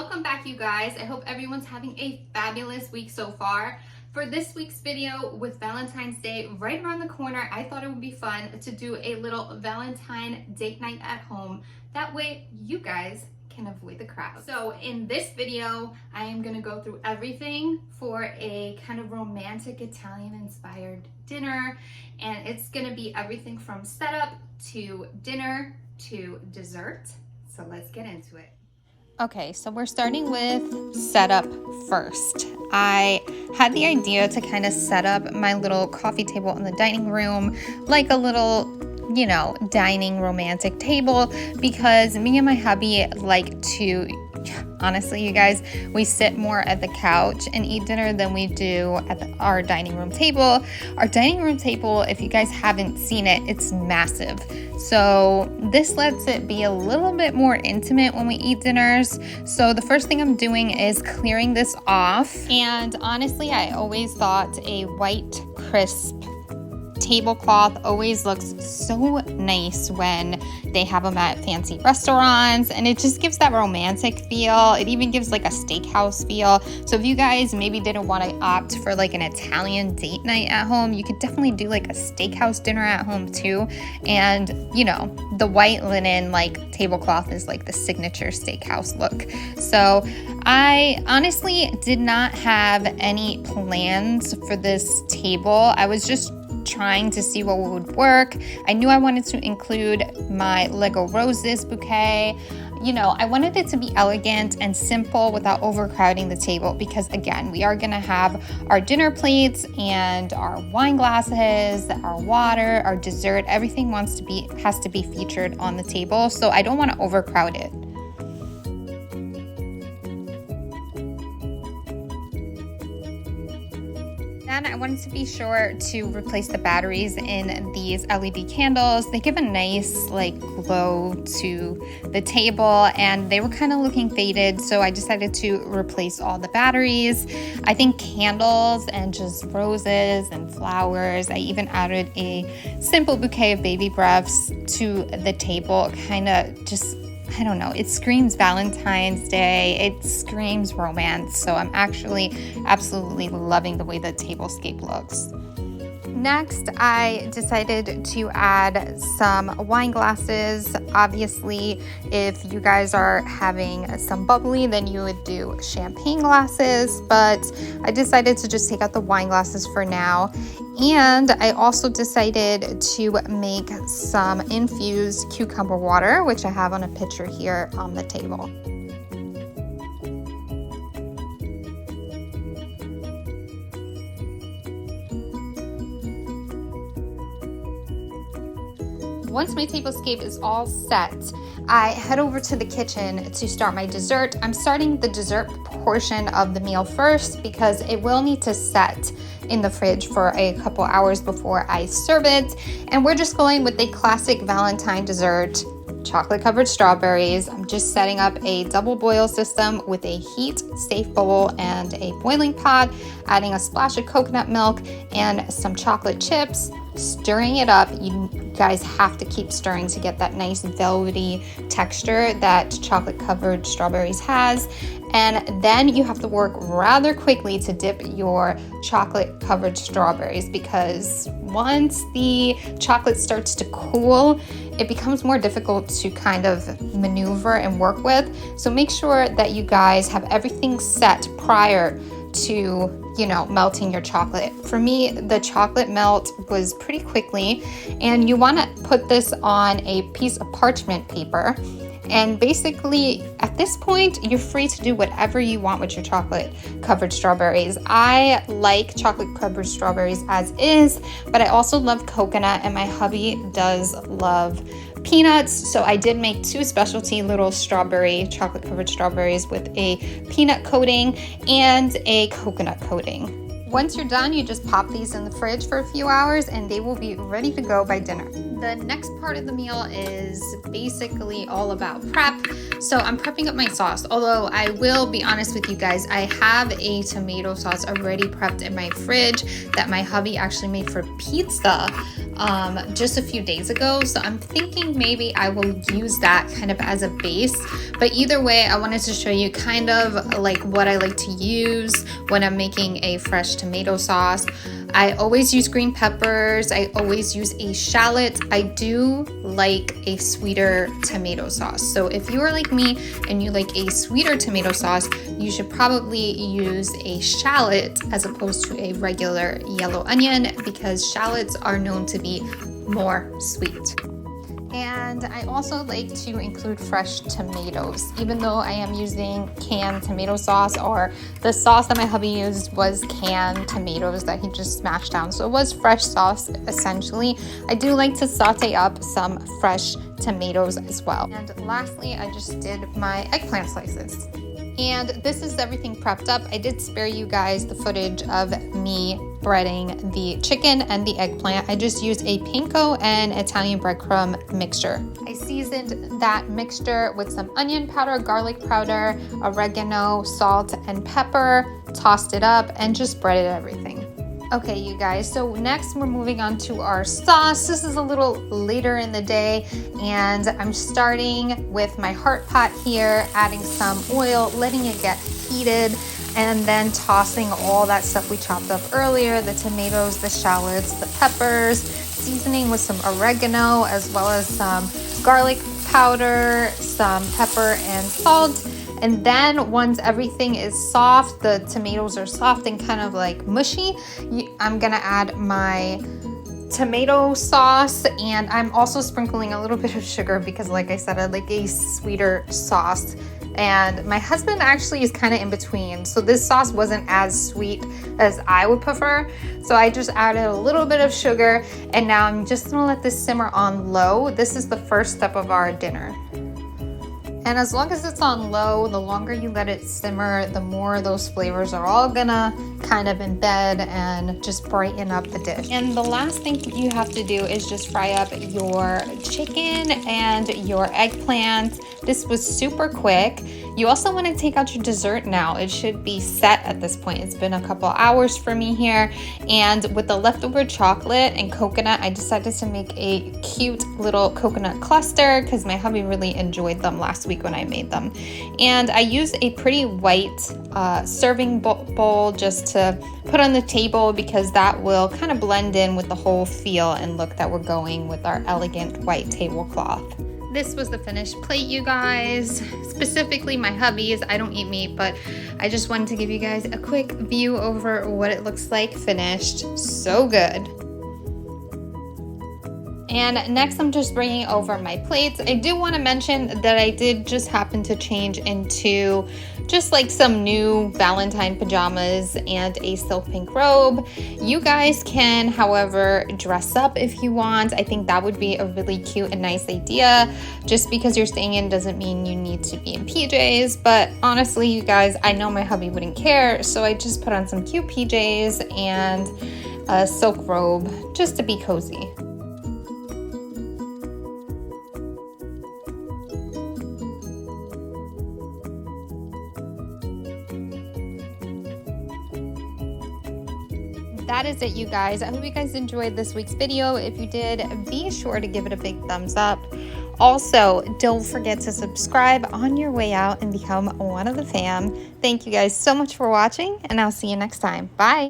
welcome back, you guys. I hope everyone's having a fabulous week so far. For this week's video, with Valentine's Day right around the corner, I thought it would be fun to do a little Valentine date night at home. That way you guys can avoid the crowd. So in this video, I am gonna go through everything for a kind of romantic Italian inspired dinner. And it's gonna be everything from setup to dinner to dessert. So let's get into it. Okay, so we're starting with setup first. I had the idea to kind of set up my little coffee table in the dining room like a little, dining romantic table, because me and my hubby like to, honestly, you guys, we sit more at the couch and eat dinner than we do at our dining room table. Our dining room table, if you guys haven't seen it, it's massive. So this lets it be a little bit more intimate when we eat dinners. So the first thing I'm doing is clearing this off. And honestly, I always thought a white, crisp tablecloth always looks so nice when they have them at fancy restaurants, and it just gives that romantic feel. It even gives like a steakhouse feel. So if you guys maybe didn't want to opt for like an Italian date night at home, you could definitely do like a steakhouse dinner at home too. And the white linen like tablecloth is like the signature steakhouse look. So I honestly did not have any plans for this table. I was just trying to see what would work. I knew I wanted to include my Lego roses bouquet. I wanted it to be elegant and simple without overcrowding the table, because again, we are going to have our dinner plates and our wine glasses, our water, our dessert. Everything has to be featured on the table, so I don't want to overcrowd it. Then I wanted to be sure to replace the batteries in these LED candles. They give a nice glow to the table, and they were kind of looking faded, so I decided to replace all the batteries. I think candles and just roses and flowers. I even added a simple bouquet of baby breaths to the table. Kind of just, I don't know, it screams Valentine's Day, it screams romance, so I'm actually absolutely loving the way the tablescape looks. Next, I decided to add some wine glasses. Obviously, if you guys are having some bubbly, then you would do champagne glasses, but I decided to just take out the wine glasses for now. And I also decided to make some infused cucumber water, which I have on a pitcher here on the table. Once my tablescape is all set, I head over to the kitchen to start my dessert. I'm starting the dessert portion of the meal first because it will need to set in the fridge for a couple hours before I serve it. And we're just going with a classic Valentine dessert, chocolate covered strawberries. I'm just setting up a double boil system with a heat safe bowl and a boiling pot, adding a splash of coconut milk and some chocolate chips, stirring it up. You guys have to keep stirring to get that nice velvety texture that chocolate covered strawberries has. And then you have to work rather quickly to dip your chocolate covered strawberries, because once the chocolate starts to cool, it becomes more difficult to kind of maneuver and work with. So make sure that you guys have everything set prior to melting your chocolate. For me, the chocolate melt was pretty quickly, and you want to put this on a piece of parchment paper. And basically, at this point, you're free to do whatever you want with your chocolate covered strawberries. I like chocolate covered strawberries as is, but I also love coconut, and my hubby does love peanuts. So I did make two specialty little chocolate covered strawberries with a peanut coating and a coconut coating. Once you're done, you just pop these in the fridge for a few hours and they will be ready to go by dinner. The next part of the meal is basically all about prep. So I'm prepping up my sauce, although I will be honest with you guys, I have a tomato sauce already prepped in my fridge that my hubby actually made for pizza just a few days ago. So I'm thinking maybe I will use that kind of as a base. But either way, I wanted to show you kind of like what I like to use when I'm making a fresh tomato sauce. I always use green peppers. I always use a shallot. I do like a sweeter tomato sauce. So if you are like me and you like a sweeter tomato sauce, you should probably use a shallot as opposed to a regular yellow onion, because shallots are known to be more sweet. And I also like to include fresh tomatoes, even though I am using canned tomato sauce, or the sauce that my hubby used was canned tomatoes that he just smashed down. So it was fresh sauce essentially. I do like to saute up some fresh tomatoes as well. And lastly, I just did my eggplant slices. And this is everything prepped up. I did spare you guys the footage of me breading the chicken and the eggplant. I just used a panko and Italian breadcrumb mixture. I seasoned that mixture with some onion powder, garlic powder, oregano, salt, and pepper, tossed it up, and just breaded everything. Okay, you guys, so next we're moving on to our sauce. This is a little later in the day, and I'm starting with my heart pot here, adding some oil, letting it get heated, and then tossing all that stuff we chopped up earlier, the tomatoes, the shallots, the peppers, seasoning with some oregano, as well as some garlic powder, some pepper and salt. And then once everything is soft, the tomatoes are soft and kind of like mushy, I'm gonna add my tomato sauce, and I'm also sprinkling a little bit of sugar because, like I said, I like a sweeter sauce. And my husband actually is kind of in between, so this sauce wasn't as sweet as I would prefer, so I just added a little bit of sugar, and now I'm just gonna let this simmer on low. This is the first step of our dinner. And as long as it's on low, the longer you let it simmer, the more those flavors are all gonna kind of embed and just brighten up the dish. And the last thing you have to do is just fry up your chicken and your eggplant. This was super quick. You also want to take out your dessert now. It should be set at this point. It's been a couple hours for me here. And with the leftover chocolate and coconut, I decided to make a cute little coconut cluster because my hubby really enjoyed them last week when I made them. And I used a pretty white serving bowl just to put on the table because that will kind of blend in with the whole feel and look that we're going with our elegant white tablecloth. This was the finished plate, you guys. Specifically my hubby's. I don't eat meat, but I just wanted to give you guys a quick view over what it looks like finished. So good. And next I'm just bringing over my plates. I do want to mention that I did just happen to change into just like some new Valentine pajamas and a silk pink robe. You guys can, however, dress up if you want. I think that would be a really cute and nice idea. Just because you're staying in doesn't mean you need to be in PJs, but honestly, you guys, I know my hubby wouldn't care, so I just put on some cute PJs and a silk robe just to be cozy. That is it, you guys. I hope you guys enjoyed this week's video. If you did, be sure to give it a big thumbs up. Also, don't forget to subscribe on your way out and become one of the fam. Thank you guys so much for watching, and I'll see you next time. Bye.